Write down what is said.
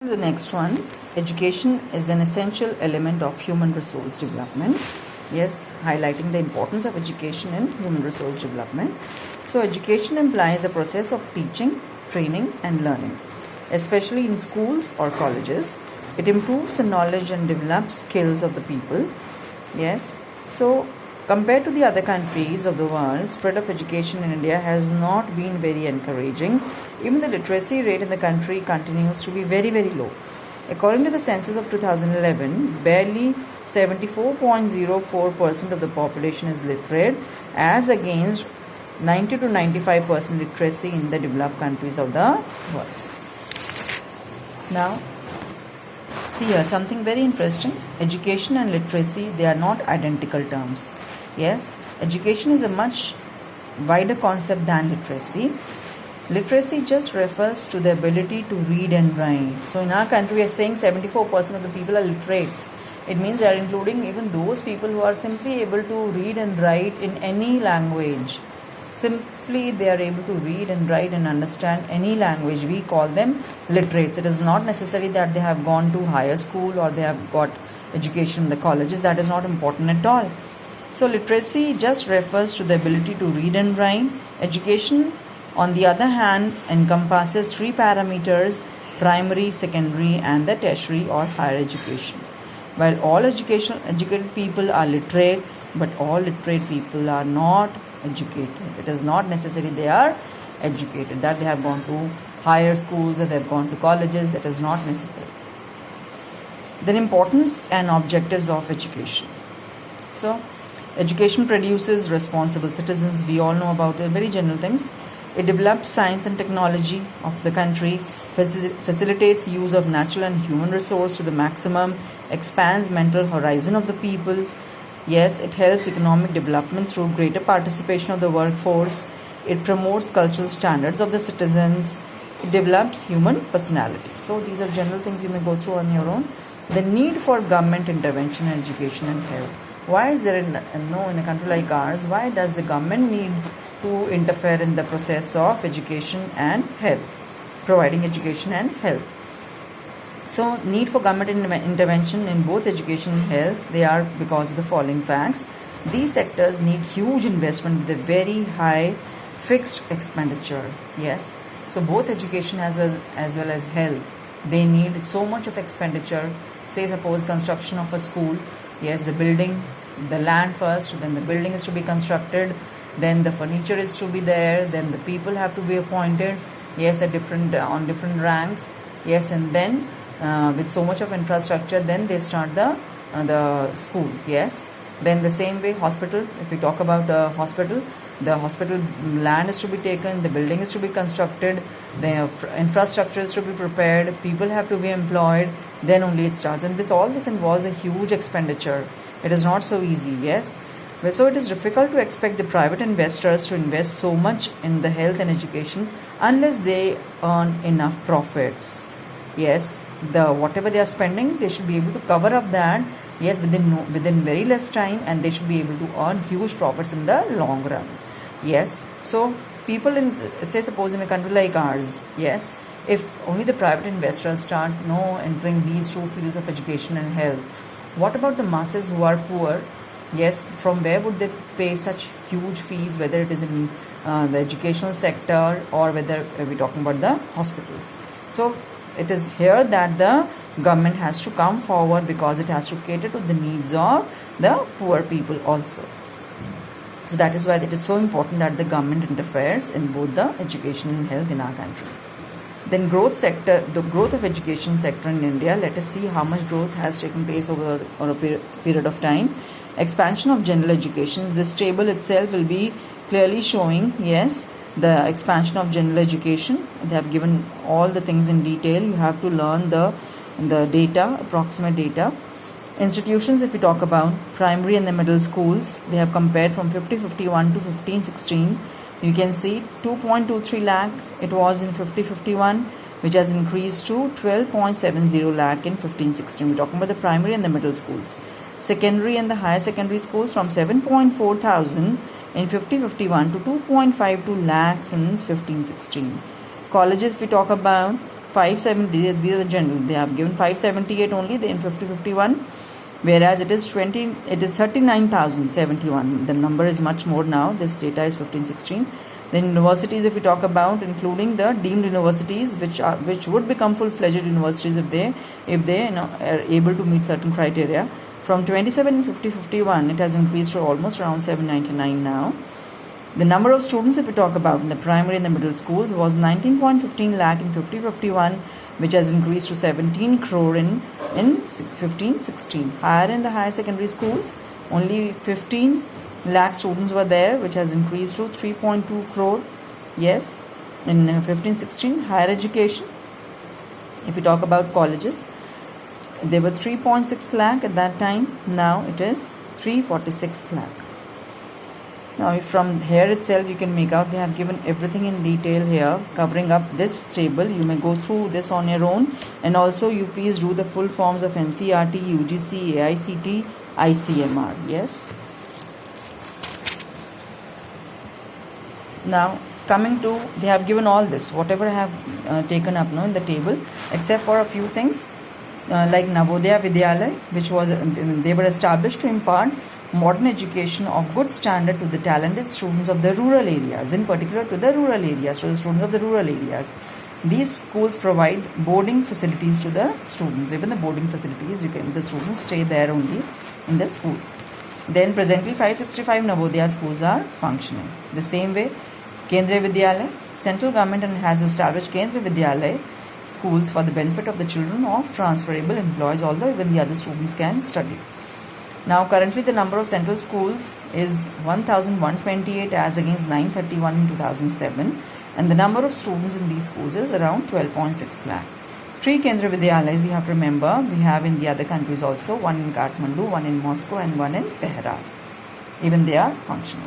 The next one, education is an essential element of human resource development. Yes, highlighting the importance of education in human resource development. So, education implies a process of teaching, training, and learning, especially in schools or colleges. It improves the knowledge and develops skills of the people. Yes, so compared to the other countries of the world, spread of education in India has not been very encouraging. Even the literacy rate in the country continues to be very, very low. According to the census of 2011, barely 74.04% of the population is literate, as against 90 to 95% literacy in the developed countries of the world. Now, see here something very interesting. Education and literacy, they are not identical terms. Yes, education is a much wider concept than literacy. Literacy just refers to the ability to read and write. So in our country, we are saying 74% of the people are literates. It means they are including even those people who are simply able to read and write in any language. Simply they are able to read and write and understand any language. We call them literates. It is not necessary that they have gone to higher school or they have got education in the colleges. That is not important at all. So literacy just refers to the ability to read and write. Education, on the other hand, encompasses three parameters: primary, secondary, and the tertiary or higher education. While all educated people are literates, but all literate people are not educated. It is not necessary they are educated, that they have gone to higher schools or they have gone to colleges. It is not necessary. Then importance and objectives of education. So, education produces responsible citizens. We all know about it, very general things. It develops science and technology of the country, facilitates use of natural and human resource to the maximum, expands mental horizon of the people. Yes, it helps economic development through greater participation of the workforce. It promotes cultural standards of the citizens. It develops human personality. So these are general things you may go through on your own. The need for government intervention in education and health. Why is there in a country like ours, why does the government need to interfere in the process of education and health, providing education and health? So, need for government intervention in both education and health, they are because of the following facts. These sectors need huge investment with a very high fixed expenditure. Yes, so both education as well as health, they need so much of expenditure. Say suppose construction of a school. Yes, the building, the land first, then the building is to be constructed, then the furniture is to be there, then the people have to be appointed. Yes, at different on different ranks. Yes, and then with so much of infrastructure, then they start the school. Yes, then the same way hospital. If we talk about hospital, the hospital land is to be taken, the building is to be constructed, the infrastructure is to be prepared, people have to be employed, then only it starts. And all this involves a huge expenditure. It is not so easy. Yes, so it is difficult to expect the private investors to invest so much in the health and education unless they earn enough profits. Yes, whatever they are spending, they should be able to cover up that. Yes, within very less time, and they should be able to earn huge profits in the long run. Yes, so people in, say suppose in a country like ours, yes, if only the private investors start entering these two fields of education and health, what about the masses who are poor? Yes, from where would they pay such huge fees, whether it is in the educational sector or whether we're talking about the hospitals? So it is here that the government has to come forward, because it has to cater to the needs of the poor people also. So that is why it is so important that the government interferes in both the education and health in our country. Then the growth of education sector in India. Let us see how much growth has taken place over a period of time. Expansion of general education. This table itself will be clearly showing, yes, the expansion of general education. They have given all the things in detail. You have to learn the data, approximate data. Institutions, if we talk about primary and the middle schools, they have compared from 50-51 to 15-16. You can see 2.23 lakh it was in 50-51, which has increased to 12.70 lakh in 15-16. We're talking about the primary and the middle schools. Secondary and the higher secondary schools from 7.4 thousand in 50-51 to 2.52 lakhs in 15-16. Colleges, we talk about 570, these are the general, they have given 578 only in 5051, whereas it is 39,071. The number is much more now. This data is 1516. Then universities, if we talk about, including the deemed universities, which would become full-fledged universities if they are able to meet certain criteria. From 27 in 5051, it has increased to almost around 799 now. The number of students, if we talk about in the primary and the middle schools, was 19.15 lakh in 5051, which has increased to 17 crore in 1516. Higher in the higher secondary schools, only 15 lakh students were there, which has increased to 3.2 crore. Yes, in 1516. Higher education, if we talk about colleges, they were 3.6 lakh at that time. Now it is 346 lakh. Now from here itself you can make out, they have given everything in detail here, covering up this table. You may go through this on your own, and also you please do the full forms of NCERT, UGC, AICT, ICMR. Yes. Now coming to, they have given all this, whatever I have taken up now in the table, except for a few things like Navodaya Vidyalaya, which was they were established to impart modern education of good standard to the talented students of the rural areas, in particular to the rural areas, to the students of the rural areas. These schools provide boarding facilities to the students. Even the boarding facilities, the students stay there only in the school. Then presently 565 Navodaya schools are functioning. The same way, Kendriya Vidyalaya, central government has established Kendriya Vidyalaya schools for the benefit of the children of transferable employees, although even the other students can study. Now currently the number of central schools is 1128 as against 931 in 2007, and the number of students in these schools is around 12.6 lakh. 3 Kendriya Vidyalayas you have to remember, we have in the other countries also, one in Kathmandu, one in Moscow and one in Tehran. Even they are functional.